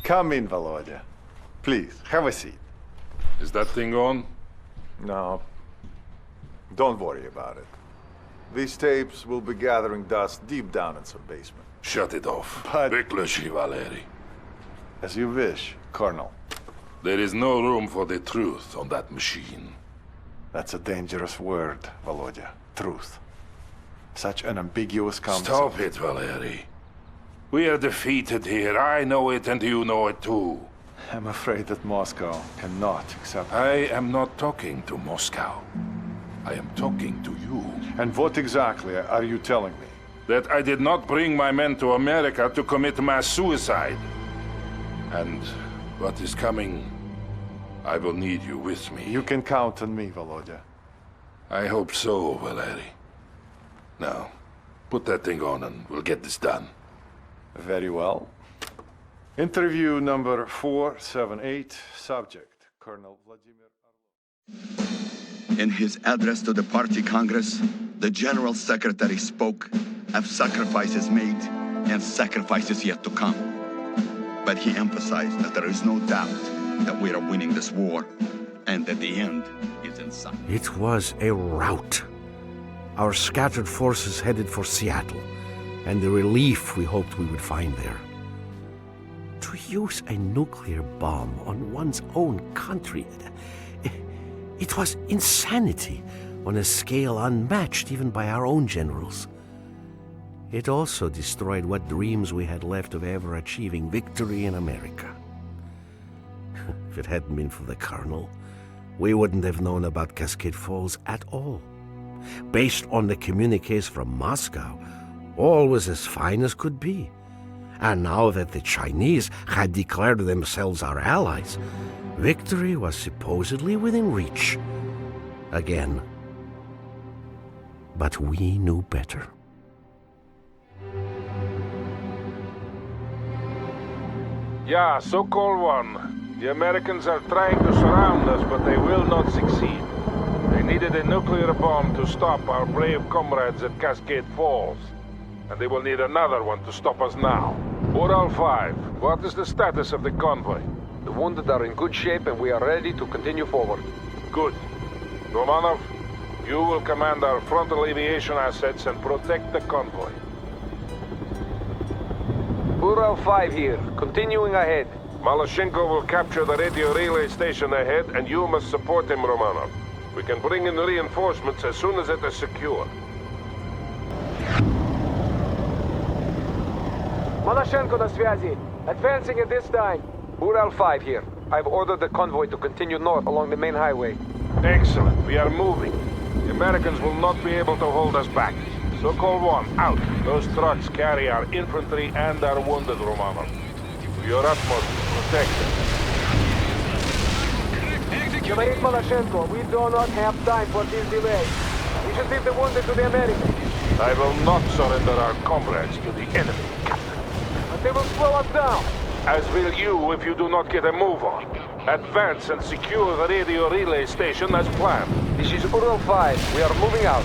Come in, Volodya. Please, have a seat. Is that thing on? No. Don't worry about it. These tapes will be gathering dust deep down in some basement. Shut it off. But- Vyključi, Valeri. As you wish, Colonel. There is no room for the truth on that machine. That's a dangerous word, Volodya. Truth. Such an ambiguous concept. Stop it, Valeri. We are defeated here. I know it and you know it too. I'm afraid that Moscow cannot accept. I am not talking to Moscow. I am talking to you. And what exactly are you telling me? That I did not bring my men to America to commit mass suicide. And what is coming, I will need you with me. You can count on me, Volodya. I hope so, Valeri. Now, put that thing on and we'll get this done. Very well. Interview number 478, subject, Colonel Vladimir Orlov. In his address to the party congress, the General Secretary spoke of sacrifices made and sacrifices yet to come. But he emphasized that there is no doubt that we are winning this war and that the end is in sight. It was a rout. Our scattered forces headed for Seattle, and the relief we hoped we would find there. To use a nuclear bomb on one's own country, it was insanity on a scale unmatched even by our own generals. It also destroyed what dreams we had left of ever achieving victory in America. If it hadn't been for the Colonel, we wouldn't have known about Cascade Falls at all. Based on the communiques from Moscow, all was as fine as could be. And now that the Chinese had declared themselves our allies, victory was supposedly within reach. Again. But we knew better. Yeah, so-called one. The Americans are trying to surround us, but they will not succeed. They needed a nuclear bomb to stop our brave comrades at Cascade Falls. And they will need another one to stop us now. Ural 5, what is the status of the convoy? The wounded are in good shape and we are ready to continue forward. Good. Romanov, you will command our frontal aviation assets and protect the convoy. Ural 5 here, continuing ahead. Malashenko will capture the radio relay station ahead, and you must support him, Romanov. We can bring in reinforcements as soon as it is secure. Malashenko на связи. Advancing at this time. Ural 5 here. I've ordered the convoy to continue north along the main highway. Excellent. We are moving. The Americans will not be able to hold us back. So-called one, out. Those trucks carry our infantry and our wounded, Romanov. To your utmost, protect them. Говорит Malashenko, we do not have time for this delay. We should leave the wounded to the Americans. I will not surrender our comrades to the enemy, Captain. But they will slow us down. As will you if you do not get a move on. Advance and secure the radio relay station as planned. This is Ural 5. We are moving out.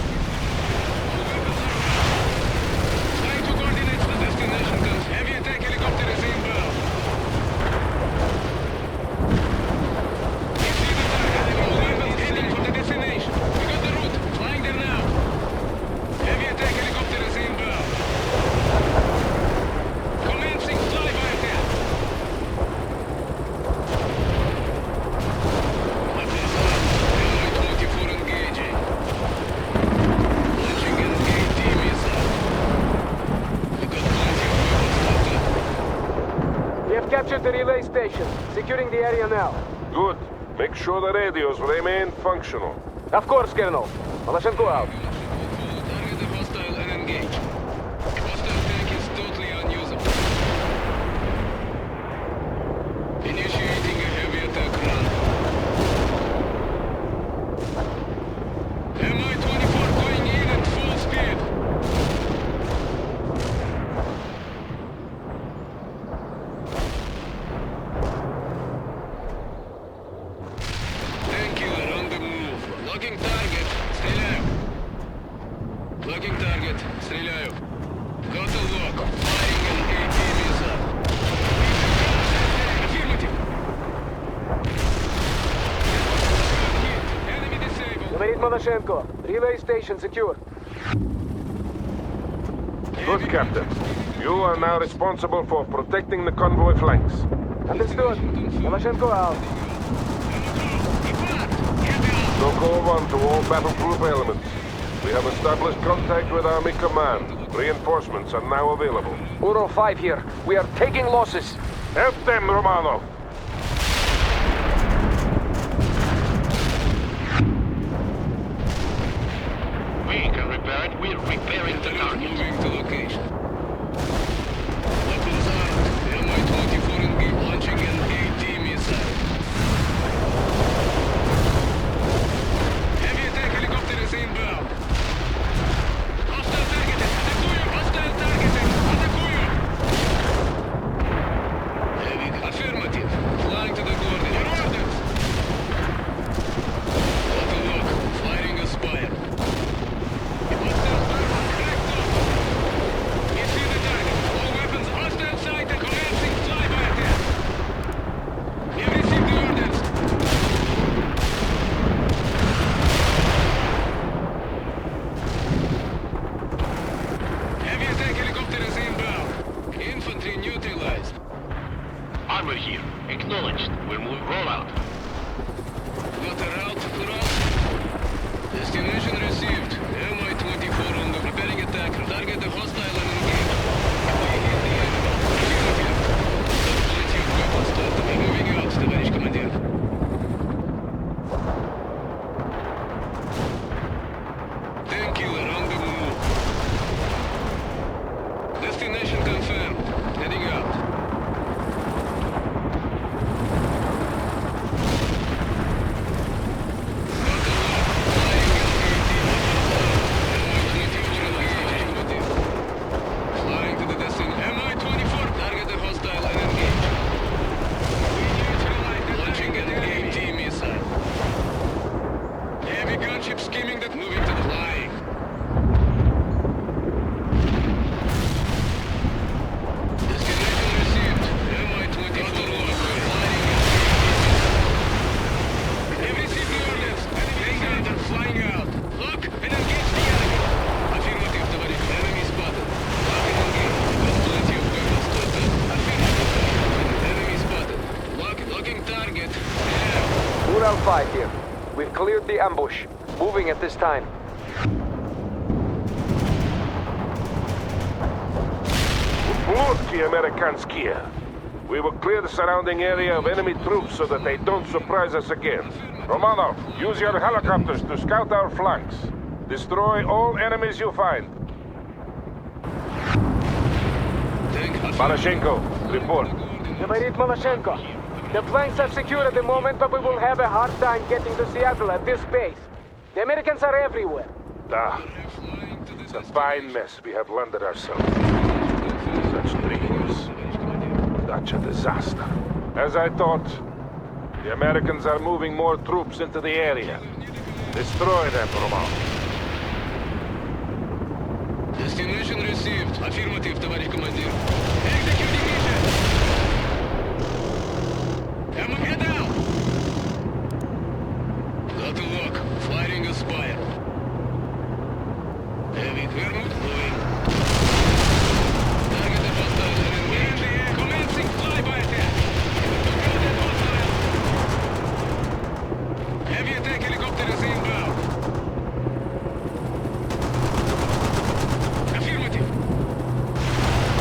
Trying to coordinate the destination, guns. Heavy attack helicopter is inbound. We see the target. We're heading for the destination. We got the route. Flying there now. Heavy attack helicopter is inbound. Commencing flyby attempt. What is that? LI-24 engaging. Launching engage team missile. We got plenty of weapons loaded. We have captured the relay station. Securing the area now. Good. Make sure the radios remain functional. Of course, Colonel. Malashenko out. Target the hostile and engage. Hostile tank is totally unusable. Initiating a heavy attack run. Mi-24 going in at full speed. Tank killer on the move. Locking target. Stay alive. Maloshenko. Relay station secure. Good, Captain. You are now responsible for protecting the convoy flanks. Understood. Maloshenko out. Local 1 to all battle group elements. We have established contact with Army Command. Reinforcements are now available. Uro 5 here. We are taking losses. Help them, Romano! We can repair it. We're repairing the target. Moving to location. Weapons armed. Mi-24 engaged. Launching an AT missile. Heavy attack helicopter is inbound. Hostile targeted. Атакую! Hostile targeted. Атакую! Heavy affirmative. Flying to the coordinates. Your orders! Auto lock. Firing a spire. Armor here. Acknowledged. We're moving. Roll out. Got a route for us. Destination received. Mi-24 on the preparing attack. Target the hostile and engage. We hit the enemy. Affirmative. Got plenty of weapons to be moving out, товарищ командир. Tank killer on the move. Destination confirmed. Heading out. Flying to the destination. Mi-24, target the hostile and engage. Launching an AT missile. Heavy gunship skimming that moving to the flying. Destination received. Mi-24 flying. Have received the orders. Vanguard flying out. Lock and engage the enemy. Affirmative, товарищ. Enemy spotted. Lock and engage. Got plenty of weapons to attack. Affirmative. Enemy spotted. Locking target. Yeah. Ural 5 here. We've cleared the ambush. Moving at this time. Lutki Amerikanskia. We will clear the surrounding area of enemy troops so that they don't surprise us again. Romano, use your helicopters to scout our flanks. Destroy all enemies you find. Tank Maloshenko, report. Говорит Maloshenko. The flanks are secure at the moment, but we will have a hard time getting to Seattle at this pace. The Americans are everywhere. It's a fine mess we have landed ourselves. Such dreams. Such a disaster. As I thought, the Americans are moving more troops into the area. Destroy them, Romano. Destination received. Affirmative, товарищ командир. Executing mission. Head down. Got a lock. Firing a spire. Heavy Vermouth moving. Target the hostile and engage. Commencing flyby attack. Target hostile. Heavy attack helicopter is inbound. Affirmative.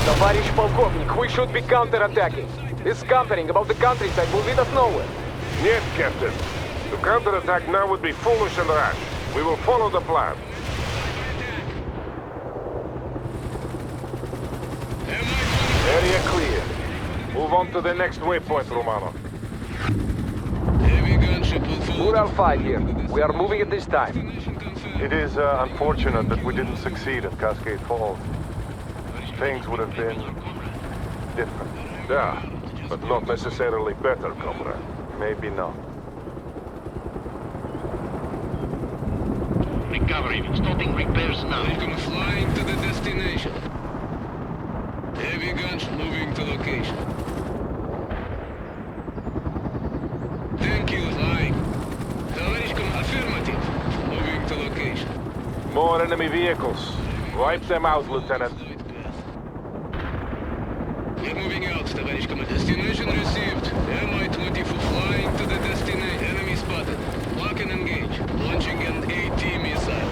Товарищ полковник, we should be counterattacking. This scampering about the countryside will lead us nowhere. Нет, Captain. To counterattack now would be foolish and rash. We will follow the plan. Area clear. Move on to the next waypoint, Romano. Heavy gunship will follow. Ural 5 here. We are moving at this time. Destination confirmed. It is unfortunate that we didn't succeed at Cascade Falls. Things would have been different. Yeah, but not necessarily better, comrade. Maybe not. Recovery. Stopping repairs now. Welcome flying to the destination. Heavy guns moving to location. Thank you, flying. Товарищ affirmative. Moving More enemy vehicles. Wipe them out, Lieutenant. We're moving out, товарищ командир. Destination received. Mi-24 flying to the destination. Enemy spotted. Lock and engage. Launching an AT missile.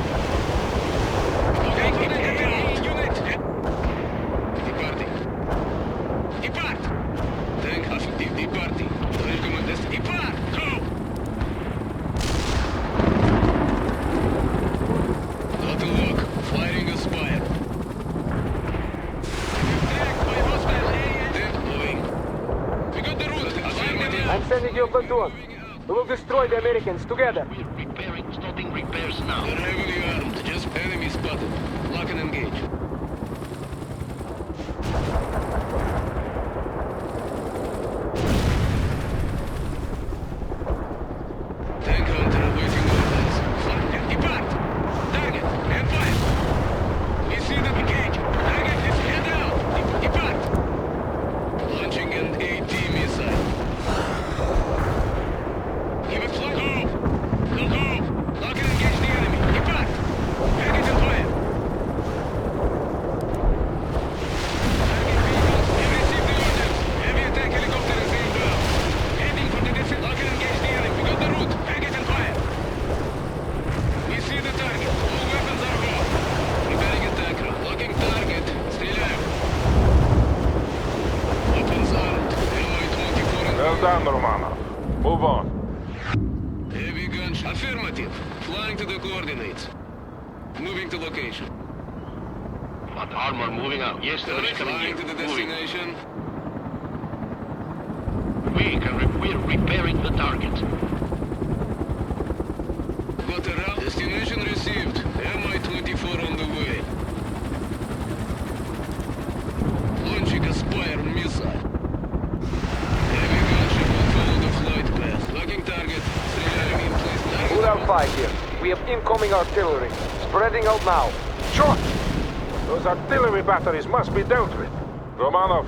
Unit! Departing. Depart! Tank effective. Departing. Товарищ командир. Depart! Go! Got a lock. Firing a spire. I'm sending you a platoon. We will destroy the Americans together. We're repairing, stopping repairs now. They're heavily armed. Just enemy spotted. Lock and engage. Tank hunter awaiting orders. Fire. Depart! Target! And fire! We see them engage. Target is head out! Depart! Launching an AT missile. Give it flight. Go! Go! Lock and engage the enemy. Depart! Target and fire! Target vehicles. We received the orders. Heavy attack helicopter is inbound. Heading for the descent. Lock and engage the enemy. We got the route. Target and fire! We see the target. All weapons are off. Preparing attack run. Locking target. Стреляю. Weapons armed. Mi-24 and Well done, Romano. Move on. heavy gunshot. Affirmative. Flying to the coordinates. Moving to location. Armor moving out. Yes, there is coming Flying here. to the Moving. destination. We're repairing the target. Got a route. Destination received. Mi-24 on the way. Launching a Spire missile. Heavy gunship will follow the flight path. Locking target. Стреляю in place. Target. Guoruei here. We have incoming artillery. Spreading out now. Shot! Those artillery batteries must be dealt with. Romanov,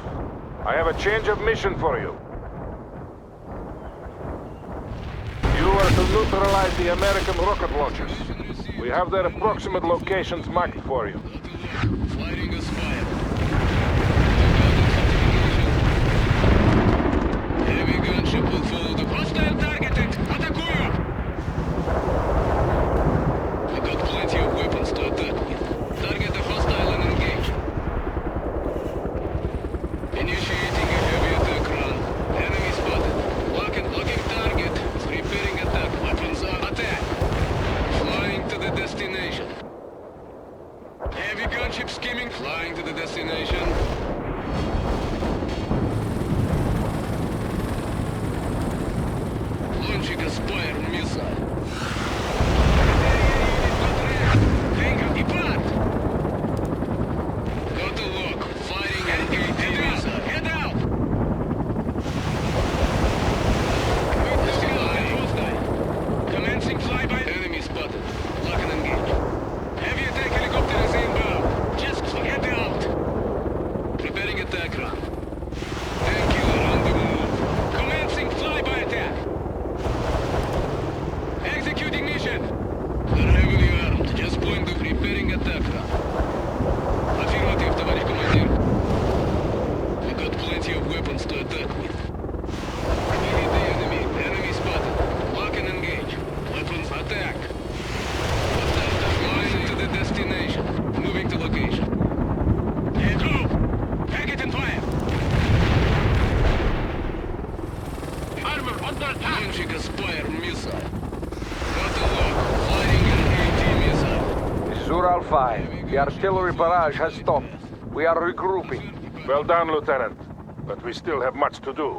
I have a change of mission for you. You are to neutralize the American rocket launchers. We have their approximate locations marked for you. Firing a Spire. Heavy gunship will follow the hostile targeted. Атакую! We got plenty of weapons to attack with. Target the hostile and engage. Initiating a heavy attack run. Enemy spotted. Locking target. Preparing attack. Weapons on attack. Flying to the destination. Heavy gunship skimming. Flying to the destination. Launching a Spire missile. Tank depart! Got a lock. Firing an AT missile. Head out! Witnessing line. Hostile. Commencing flyby. Enemy spotted. Lock and engage. Heavy attack helicopter is inbound. Just head out. Preparing attack run. Tank killer on the move. Commencing flyby attack. Executing mission. They're heavily armed. Just point to preparing attack run. Affirmative, товарищ командир. We got plenty of weapons to attack with. We hit the enemy. Enemy spotted. Lock and engage. Weapons attack. Flying to the destination. Moving to location. Hey, go! Target and fire! Armor under attack. Launching a Spire missile. Got a lock. Firing an AT missile. This is Ural 5. The artillery barrage has stopped. We are regrouping. Well done, Lieutenant. But we still have much to do.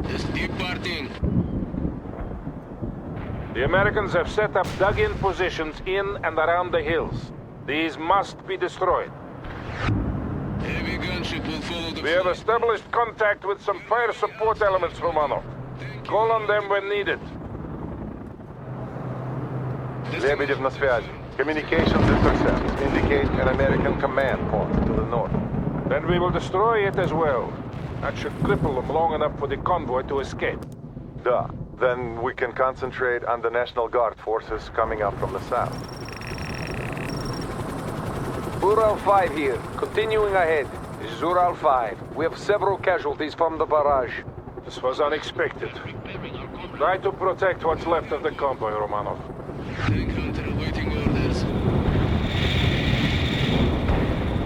Just departing. The Americans have set up dug-in positions in and around the hills. These must be destroyed. Heavy gunship will follow the We have flight. established contact with some fire support elements, Romano. Call on them when needed. Lebedev на связи. Communications intercept indicate an American command point to the north. Then we will destroy it as well. That should cripple them long enough for the convoy to escape. Then we can concentrate on the National Guard forces coming up from the south. Ural 5 here. Continuing ahead. This is Ural 5. We have several casualties from the barrage. This was unexpected. Try to protect what's left of the convoy, Romanov. Tank hunter awaiting orders.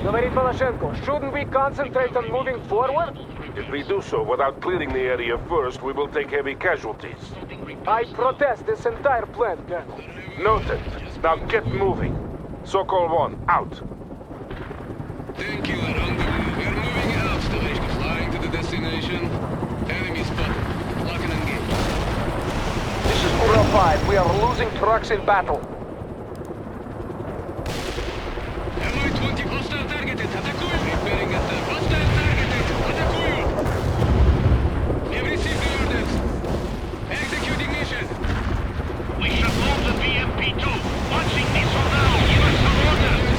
Tоварищ Maloshenko, shouldn't we concentrate on moving forward? If we do so without clearing the area first, we will take heavy casualties. I protest this entire plan, Colonel. Noted. Now get moving. Sokol 1, out. Thank you, we're on the move. We're moving out, Tavishka. Flying to the destination. Enemy spotted. Lock and engage. This is Ural 5. We are losing trucks in battle. MI-20 hostile targeted. Атакую! Repairing at the hostile targeted. Атакую! We have received the orders. Executing mission. We shall move the BMP-2. Watching missile now. Give us some orders.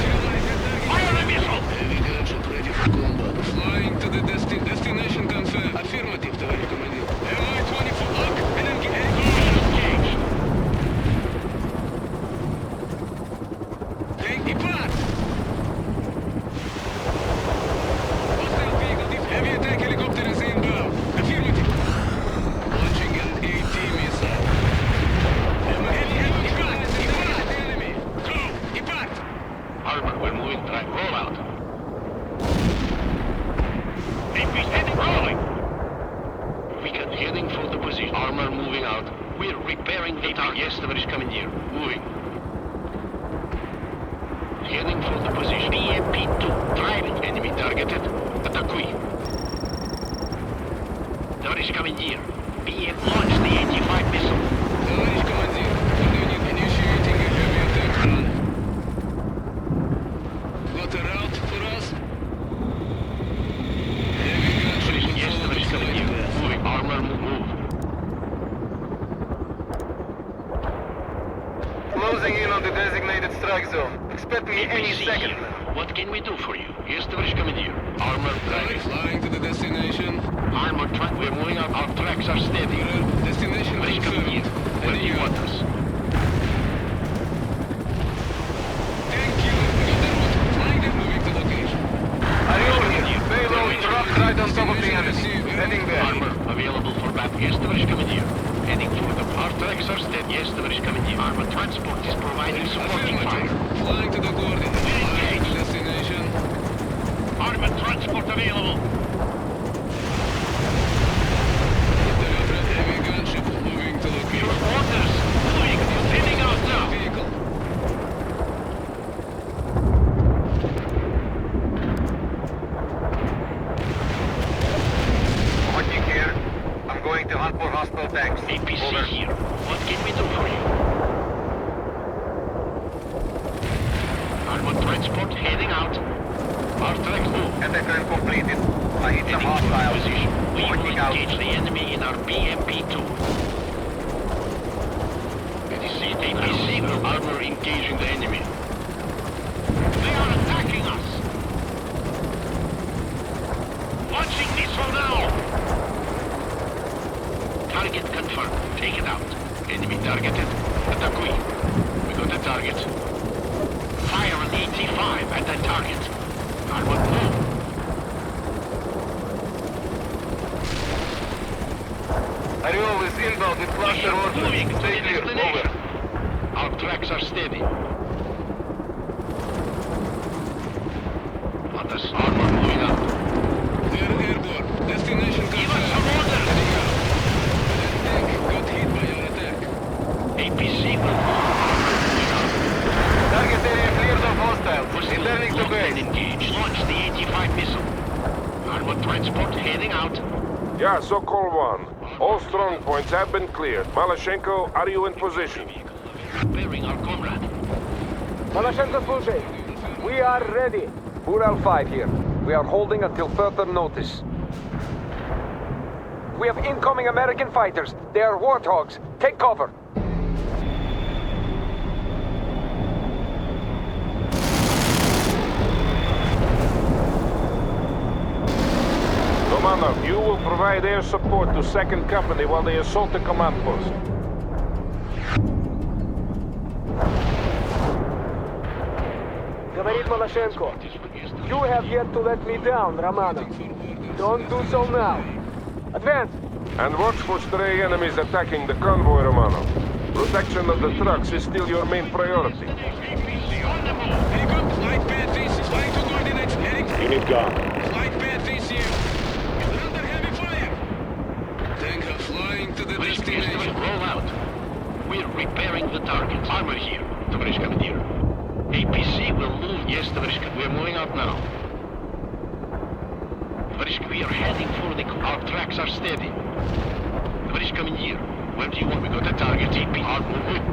Fire the missile. Heavy gunship ready for combat. Flying to the destination confirmed. Affirmative, товарищ командир. MI-20 for lock and engage. Tank depart. Hostile vehicle dip. Heavy attack helicopter is inbound. Affirmative. Launching an AT missile. Heavy depart. Depart. Enemy. Go. Depart. Armor, we're moving. Try roll out. AP heading rolling. Weekend heading for the position. Armor moving out. We're repairing the target. Yes, товарищ командир. Moving. Heading for the position. BMP-2. Driving. Enemy targeted. Атакуй. Товарищ командир. BM launch the 85 missile. Товарищ командир, unit initiating a heavy attack run. Got a route for us? Heavy gunship will Yes, follow товарищ the flight командир. path. Moving. Armor move. Closing in on the designated strike zone. Expect me any APC second here. now. What can we do for you? Yes, товарищ командир. Armor driving. Flying to the destination. Armor truck. We're moving out. Our tracks are steady. Destination Товарищ командир. confirmed. Where do you want us? Thank you. Got the route. Flying and moving to location. Ariel here. Payload dropped right on top of the enemy. Heading there. Armor available for battle. Yes, товарищ командир. Heading for the our tracks are steady. Yes, товарищ командир. Armor transport is providing supporting fire. Flying to the coordinates. Flying to destination. Armor transport available. Heavy gunship moving to Your location. orders. Moving. Heading out now. Vehicle. Watching here. I'm going to hunt for hostile tanks. APC Over. here. What can we do for you? Armor transport heading out. Our tracks move. Attack run completed. I hit some Heading for hostiles. position. We will Watching out. engage the enemy in our BMP-2. APC armor engaging the enemy. They are attacking us. Launching missile now. Target confirmed. Take it out. Enemy targeted. Атакуй. We got a target. Fire an 85 at that target. Armor move. Ariel is inbound with cluster orders. Moving to the Stay clear. destination. Over. Our tracks are steady. Others armor moving out. They're airborne. Destination Give us confirmed. some orders. Heading out. That tank got hit by your attack. APC will Target area cleared of hostiles. Returning to lock and base. engage. Launch the 85 missile. Armor transport heading out. Yeah, Sokol 1. All strong points have been cleared. Maloshenko, are you in position? Repairing our comrade. Maloshenko служей. We are ready. Ural 5 here. We are holding until further notice. We have incoming American fighters. They are warthogs. Take cover. Romanov, you will provide air support to 2nd Company while they assault the command post. Говорит Maloshenko. You have yet to let me down, Romanov. Don't do so now. Advance! And watch for stray enemies attacking the convoy, Romano. Protection of the trucks is still your main priority. Very good. Flight path is flying to coordinates. Heading. Unit gone. Flight path is here. We're under heavy fire. Tanker flying to the destination. Roll out. We're repairing the target. Armor here, Tоварищ Командир. APC will move. Yes, Tоварищ. We're moving out now. Tоварищ, we are heading for the... Our tracks are steady. Tоварищ Командир, where do you want? We got a target. AP. Hard movement.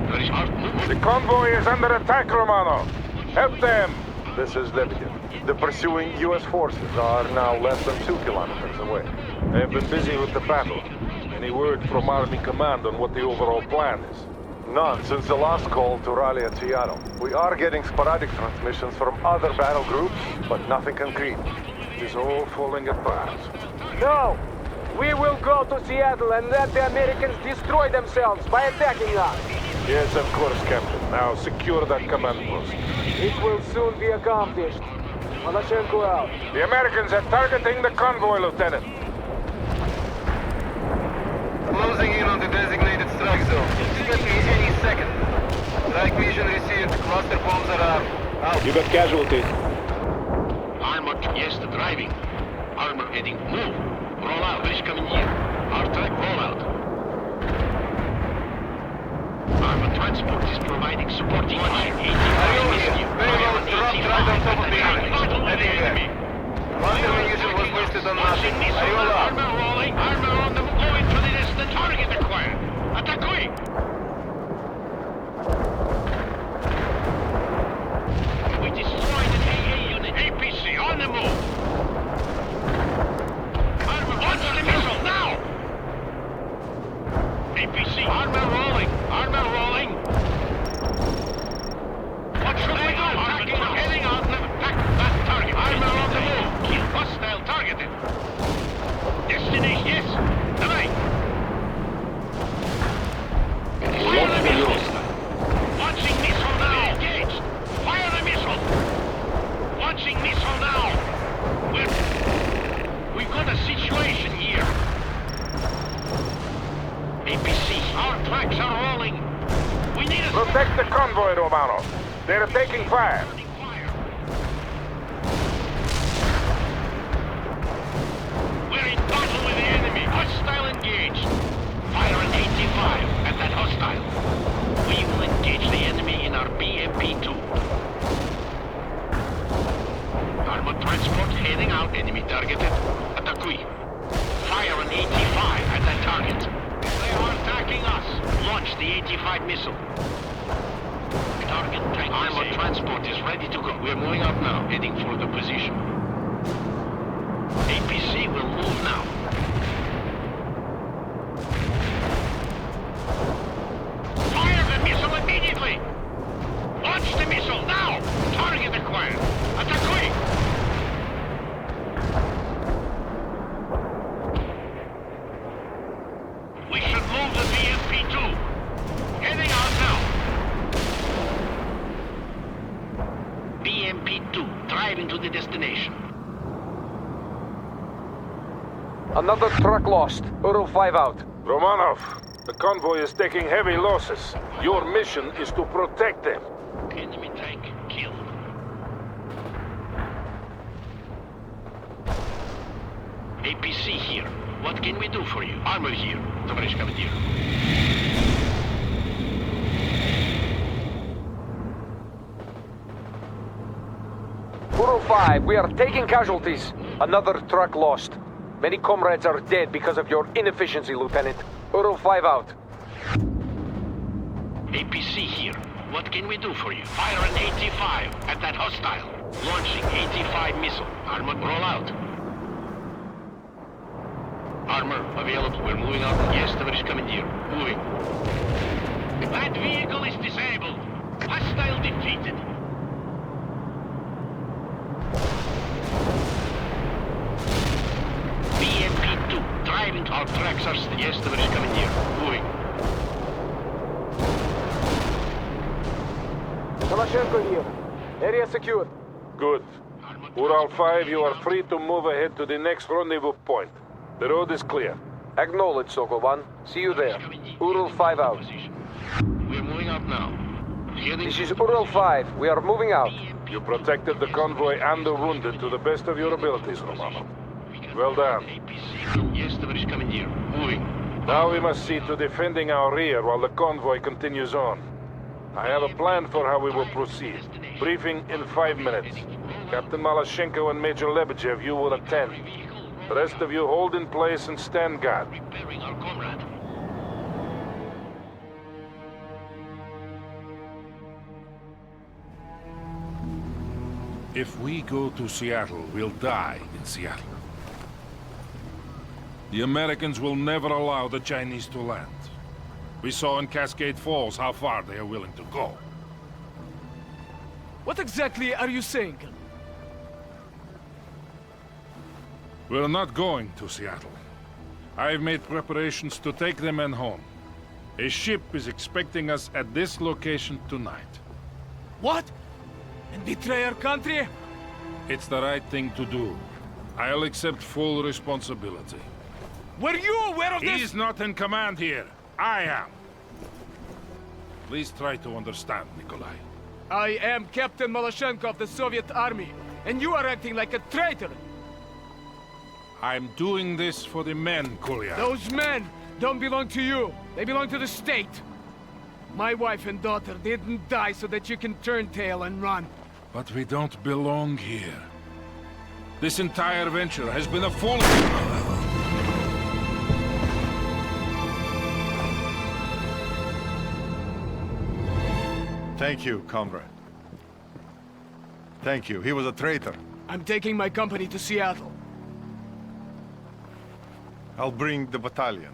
Tоварищ, hard movement. The convoy is under attack, Romano. Help them! This is Lebedev. The pursuing U.S. forces are now less than 2 kilometers away. I have been busy with the battle. Any word from Army Command on what the overall plan is? None since the last call to rally at Seattle. We are getting sporadic transmissions from other battle groups, but nothing concrete. It is all falling apart. No! We will go to Seattle and let the Americans destroy themselves by attacking us. Yes, of course, Captain. Now secure that command post. It will soon be accomplished. Maloshenko out. The Americans are targeting the convoy, Lieutenant. Closing in on the designated strike zone. Expect me any second. Strike mission received. Cluster bombs are armed. Out. You got casualties. Armor, yes, the driving. Armor heading, move. Roll out, Tоварищ Командир. Our track, roll out. Armor transport is providing supporting fire. 85 missed you. Payload dropped right on top of the enemy. Heading there. One ammunition was wasted on nothing. Are you allowed? Armor rolling, armor on the going to the distant target acquired. Attackui! We destroyed an AA unit. APC on the move. Armor, launch the missile now! APC, armor rolling, armor rolling. What should we do? Attacking, heading out and attack that target. Armor on the move. Kill hostile targeted. Destination, yes. Tonight. Fire the missile. Launching missile now. Engaged. Fire the missile. Launching missile now. We've got a situation here. APC, our tracks are rolling. We need a... Protect the convoy, Romano. They're taking fire. We're in battle with the enemy. Hostile engaged. Fire an 85 at that hostile. We will engage the enemy in our BMP-2. Armored transport heading out. Enemy targeted. Attackui. Fire an 85 at that target. They are attacking us. Launch the 85 missile. Target tank. Armored transport is ready to go. We're moving out now, heading for the position. APC will move now. Fire the missile immediately! Launch the missile now! Target acquired. Attackui! We should move the BMP-2. Heading out now. BMP-2, driving to the destination. Another truck lost. Euro 5 out. Romanov, the convoy is taking heavy losses. Your mission is to protect them. Enemy tank killed. APC here. What can we do for you? Armor here, Товарищ Командир. Euro 5, we are taking casualties. Another truck lost. Many comrades are dead because of your inefficiency, Lieutenant. Euro 5 out. APC here. What can we do for you? Fire an 85 at that hostile. Launching 85 missile. Armor roll out. Armor available. We're moving out. Yes, Товарищ Командир. Moving. That vehicle is disabled. Hostile defeated. BMP-2. Driving to our tracks are... Yes, Товарищ Командир. Moving. Maloshenko here. Area secured. Good. Ural 5, you are free to move ahead to the next rendezvous point. The road is clear. Acknowledged, Sokol 1. See you there. Ural 5 out. We're moving out now. Heading This is Ural 5. We are moving out. You protected the convoy and the wounded to the best of your abilities, Romano. Well done. Yes, товарищ командир. Moving. Now we must see to defending our rear while the convoy continues on. I have a plan for how we will proceed. Briefing in 5 minutes. Captain Malashenko and Major Lebedev, you will attend. The rest of you hold in place and stand guard. Repairing our comrade. If we go to Seattle, we'll die in Seattle. The Americans will never allow the Chinese to land. We saw in Cascade Falls how far they are willing to go. What exactly are you saying? We're not going to Seattle. I've made preparations to take the men home. A ship is expecting us at this location tonight. What? And betray our country? It's the right thing to do. I'll accept full responsibility. Were you aware of this? He's not in command here. I am. Please try to understand, Nikolai. I am Captain Malashenko of the Soviet Army, and you are acting like a traitor. I'm doing this for the men, Kolya. Those men don't belong to you. They belong to the state. My wife and daughter didn't die so that you can turn tail and run. But we don't belong here. This entire venture has been a fool. Thank you, comrade. Thank you. He was a traitor. I'm taking my company to Seattle. I'll bring the battalion.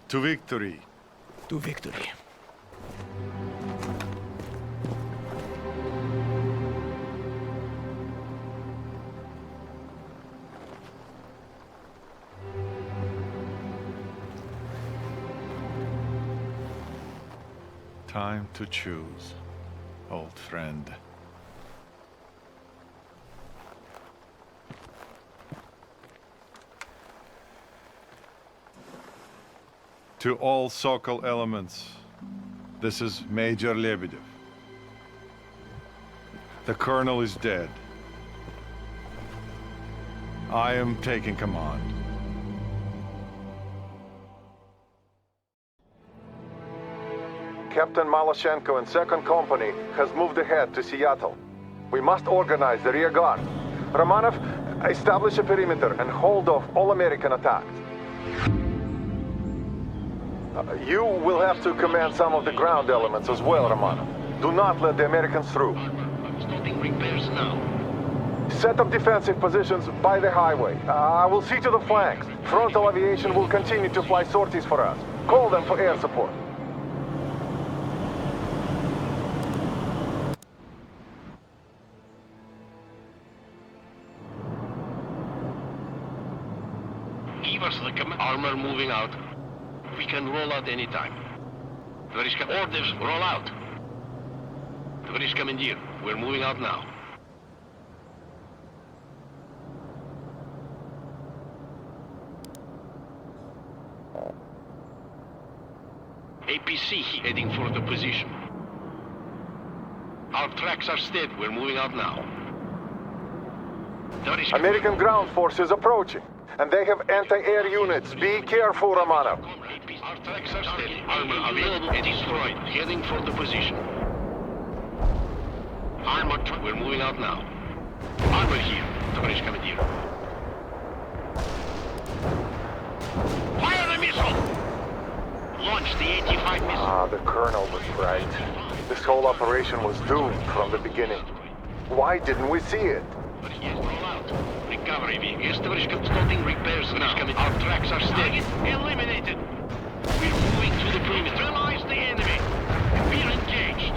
To victory. To victory. Time to choose, old friend. To all Sokol elements, this is Major Lebedev. The colonel is dead. I am taking command. Captain Malashenko and 2nd Company has moved ahead to Seattle. We must organize the rear guard. Romanov, establish a perimeter and hold off all American attacks. You will have to command some of the ground elements as well, Romanov. Do not let the Americans through. I'm starting repairs now. Set up defensive positions by the highway. I will see to the flanks. Frontal aviation will continue to fly sorties for us. Call them for air support. Give us the armor moving out. We can roll out anytime. Товарищ orders, roll out. Товарищ командир, we're moving out now. APC heading for the position. Our tracks are steady. We're moving out now. American ground forces approaching, and they have anti-air units. Be careful, Romanov. Our tracks are steady. Armor available and destroyed. Heading for the position. Armor, we're moving out now. Armor here, товарищ командир. Fire the missile! Launch the 85 missile. The colonel was right. This whole operation was doomed from the beginning. Why didn't we see it? But yes, roll out. Recovery vehicle. Yes, товарищ, starting repairs now. Our tracks are steady. Eliminated. We're moving to the perimeter. Neutralize the enemy. We're engaged.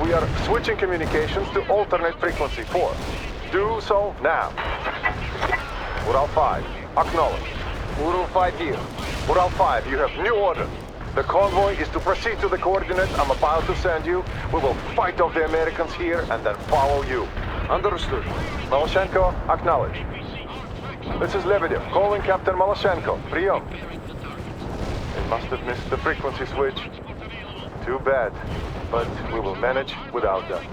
We are switching communications to alternate frequency 4. Do so now. Ural 5, acknowledge. Ural 5 here. Ural 5, you have new orders. The convoy is to proceed to the coordinates I'm about to send you. We will fight off the Americans here and then follow you. Understood. Maloshenko, acknowledge. This is Lebedev, calling Captain Maloshenko. Прием. They must have missed the frequency switch. Too bad, but we will manage without them.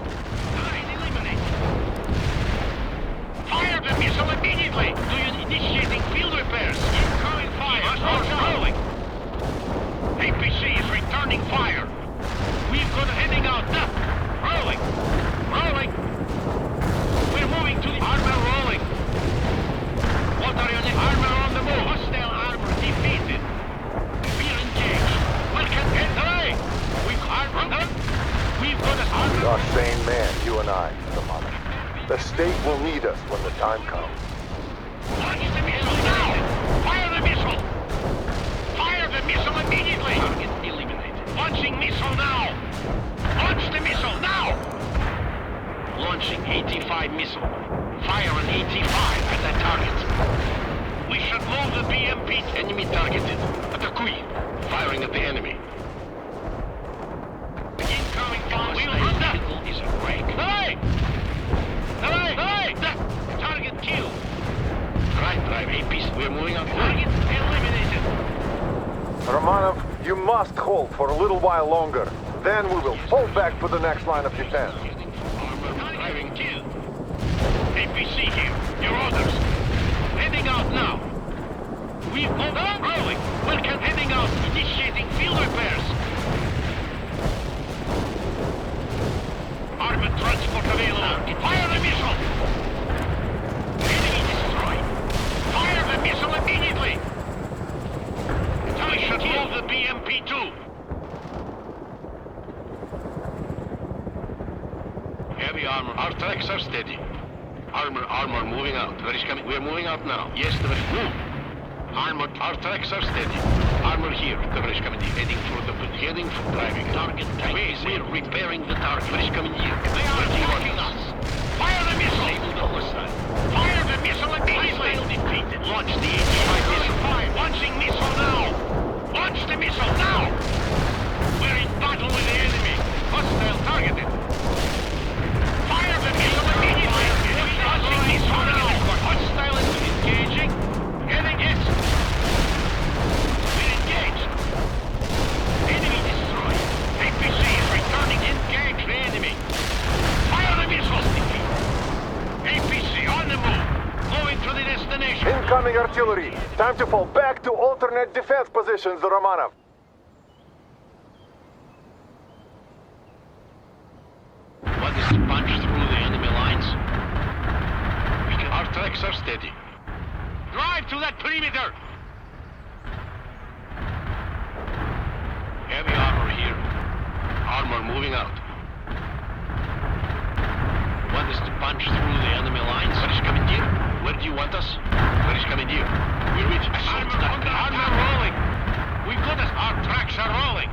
Fire the missile immediately! Do you initiating field repairs? Incoming fire! Rolling! APC is returning fire! We've got heading out now! Rolling! Rolling! We're moving to the armor rolling! What are your armor on the move? Hostile armor defeated! We're engaged! Welcome, get away! We've armor! We've got an armor! You are a sane man, you and I, Romano. The state will need us when the time comes. Launch the missile now! Fire the missile! Fire the missile immediately! Target eliminated. Launching missile now! Launch the missile now! Launching 85 missile. Fire an 85 at that target. We should move the BMP. Enemy targeted. Attackui. Firing at the enemy. Incoming fire. Vehicle is a break. Hey! Hey! Hey! Target killed. Drive APs. We're moving on. Target eliminated. Romanov, you must hold for a little while longer. Then we will pull back for the next line of defense. Armor driving killed. APC here. Your orders. Heading out now. We've moved on. Rolling. Welcome heading out. Initiating field repairs. Armored transport available. Fire the missile. Enemy destroyed. Fire the missile immediately. We should move the BMP-2. Heavy armor. Our tracks are steady. Armor moving out. Where is coming? We're moving out now. Yes, the move. Armor. Our tracks are steady. Armor here. Cover is coming in. Heading for driving. Target tank. We're repairing the target. Cover is coming here. They are attacking us. Fire the missile. Disable the hostile. Fire the missile immediately. Defeated. Launch the 85 missile. Launching missile now. Launch the missile now. We're in battle with the enemy. Hostile targeted. Fire the missile immediately. Launching missile now. Hostile is engaging. Getting hit. We're engaged. Enemy destroyed. APC is returning. Engage the enemy. Fire the missiles. APC on the move. Going to the destination. Incoming artillery. Time to fall back to alternate defense positions, Romanov. What is to punch through the enemy lines? Our tracks are steady. Drive to that perimeter! Heavy armor here. Armor moving out. Want us to punch through the enemy lines? What is coming here? Where do you want us? What is coming here? We're with armor rolling! We've got us. Our tracks are rolling!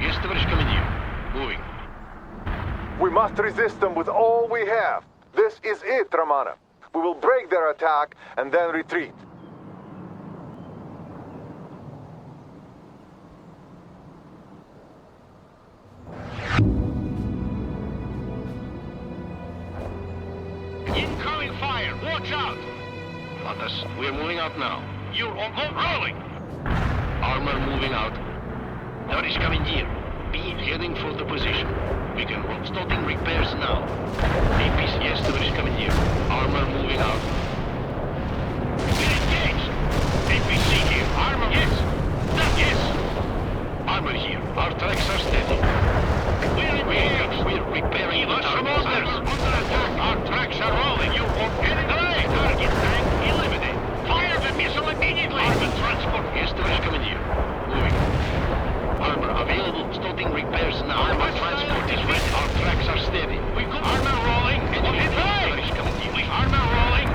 Yes, what is coming here? Moving. We must resist them with all we have. This is it, Romanov. We will break their attack and then retreat. Incoming fire! Watch out! Got us. We're moving out now. You're on rolling! Armor moving out. What is coming here? Be heading for the position. We can starting repairs now. APC, yes, what is coming here? Armor moving out. We're engaged! APC here. Armor, yes! Yes! Armor here. Our tracks are steady. We're engaged. We're repairing the target. Under attack. Our tracks are rolling. You're on enemy. Target tank eliminated. Fire the missile immediately. Armor transport. Yes, what is coming here? Moving. Armor available. Starting repairs now. Armor transport is ready. Our tracks are steady. We got armor rolling. Enemy is coming here. Armor rolling.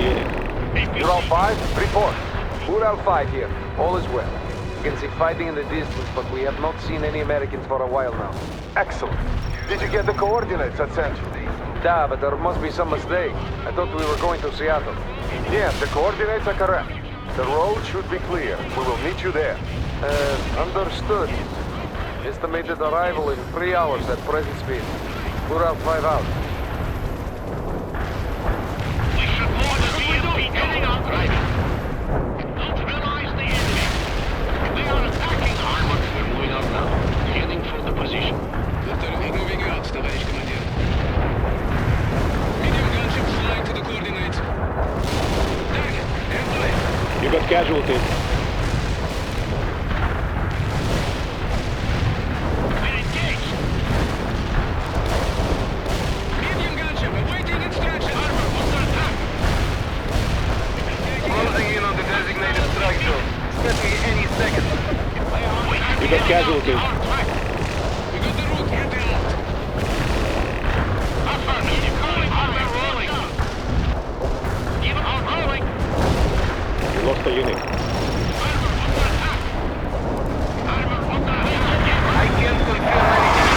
unit. Ural 5, report. Ural 5 here. All is well. You can see fighting in the distance, but we have not seen any Americans for a while now. Excellent. Did you get the coordinates I sent you? Da, but there must be some mistake. I thought we were going to Seattle. Yes, the coordinates are correct. The road should be clear. We will meet you there. Understood. Estimated arrival in 3 hours at present speed. Ural 5 out. We should warn the DMP heading out driving. Neutralize the enemy. They are attacking armor. We're moving out now. Heading for the position. We're moving out, товарищ командир. Medium gunship flying to the coordinates. Target, airplane. You got casualties. We're engaged. Medium gunship, awaiting instruction. Armor under attack. Closing in on the designated strike zone. Expect me any second. You got casualties. Our track. We got the route handled. Affirmative. Calling armor rolling. Even on rolling. You lost a unit. Armor under attack. Armor under attack. I can't confirm anything.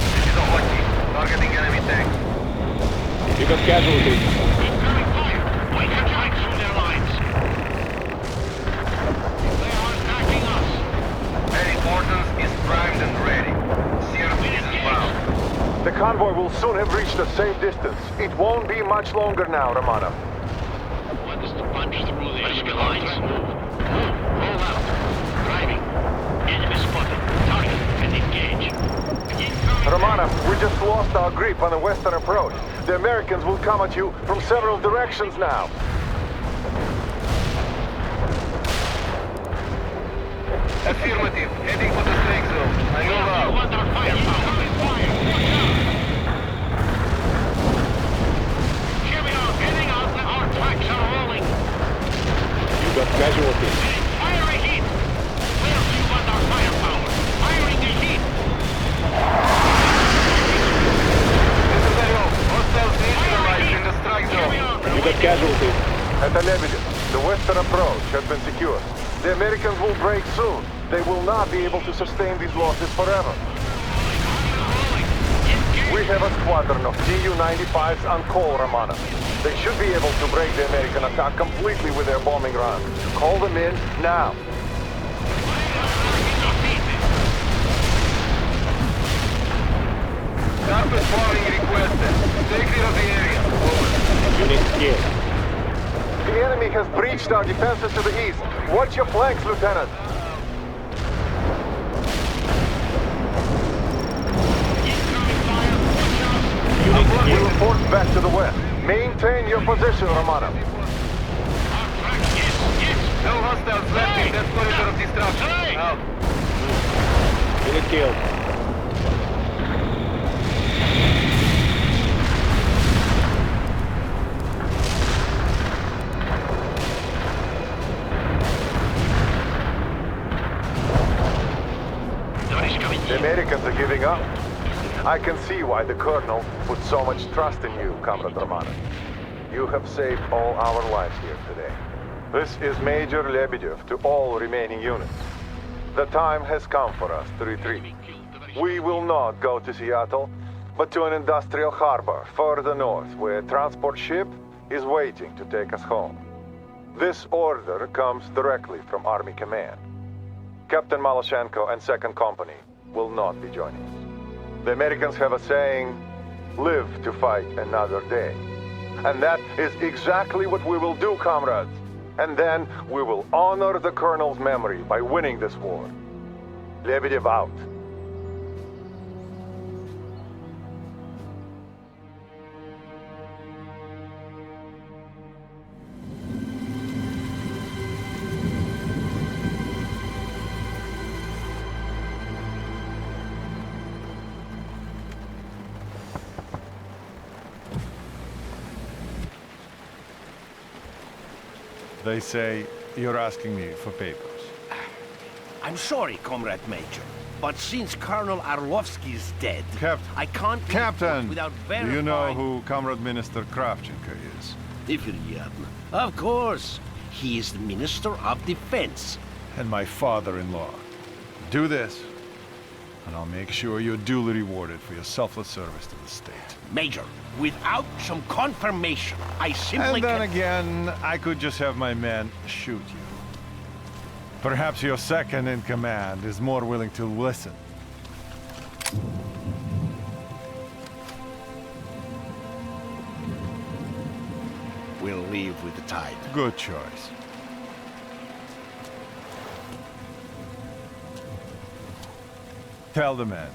This is a hotkey. Targeting enemy tanks. You got casualties. Incoming fire. We can fight through their lines. They are attacking us. Any ordnance is primed and ready. Service is inbound. The convoy will soon have reached a safe distance. It won't be much longer now, Romanov. Want us to punch through the enemy lines. Move. Roll out. Driving. Enemy spotted. Target and engage. Incoming. Romanov, we just lost our grip on the western approach. The Americans will come at you from several directions now. Affirmative. Heading for the strike zone. I You move out. want our firepower. Fire. Watch out. Here we are. Heading out. Our tracks are rolling. You got casualties. Firing heat. Where do you want our firepower? Firing the heat. Hostiles neutralized in the strike Here we zone. are. You got casualties. At the Lebedev, the western approach has been secured. The Americans will break soon. They will not be able to sustain these losses forever. We have a squadron of Tu-95s on call, Romanov. They should be able to break the American attack completely with their bombing runs. Call them in now. Carpet bombing requested. Take clear of the area. Over. Unit killed. The enemy has breached our defenses to the east. Watch your flanks, Lieutenant. We will force back to the west. Maintain your position, Romanov. No hostiles left in that corridor of destruction. Out. Unit killed. The Americans are giving up. I can see why the Colonel put so much trust in you, Comrade Romanov. You have saved all our lives here today. This is Major Lebedev to all remaining units. The time has come for us to retreat. We will not go to Seattle, but to an industrial harbor further north where a transport ship is waiting to take us home. This order comes directly from Army Command. Captain Maloshenko and 2nd Company will not be joining us. The Americans have a saying, live to fight another day. And that is exactly what we will do, comrades. And then we will honor the Colonel's memory by winning this war. Lebedev out. They say you're asking me for papers. I'm sorry, Comrade Major. But since Colonel Arlovsky's dead, I can't leave Captain, without do verifying... you know who Comrade Minister Kravchenko is? Of course. He is the Minister of Defense. And my father-in-law. Do this, and I'll make sure you're duly rewarded for your selfless service to the state. Major, without some confirmation, I simply And then can't... again, I could just have my men shoot you. Perhaps your second in command is more willing to listen. We'll leave with the tide. Good choice. Tell the men,